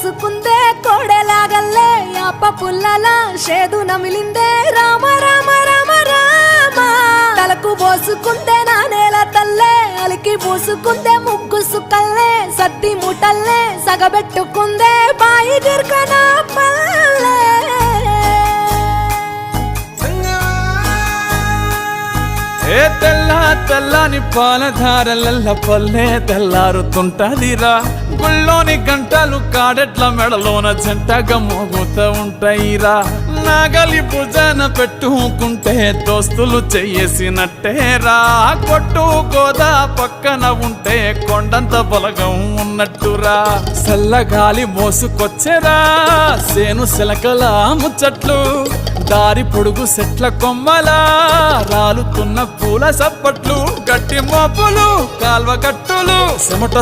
పోసుకుందే కోడెలాగల్లే యాప పుల్లలా షేదు నమిలిందే రామ రామ రామ రామ తలకు పోసుకుందే నా నేల తల్లే అలికి పూసుకుందే ముగ్గు సుక్కల్లే సద్ది ముటల్లే సగబెట్టుకుందే బాయి గిర్కనా పల్లె ఏ తెల్ల తెల్లని పాలధారలల్ల పల్లె తెల్లారుతుంటదిరా గుళ్ళోని గంటలు కాడెట్ల మెడలోన జంటగా మోగుతూ ఉంటాయిరా నాగలి భుజాన పెట్టుకుంటే దోస్తులు చెయ్యేసినట్టేరా కొట్టు గోదా పక్కన ఉంటే కొండంత బలగం ఉన్నట్టురా చల్లగాలి మోసుకొచ్చెరా సేను శిలకల ముచ్చట్లు దారి పొడుగు సెట్ల కొమ్మలా రాలుతున్న పూల సప్పట్లు గట్టి మోపులు కాల్వ కట్టులు చెమట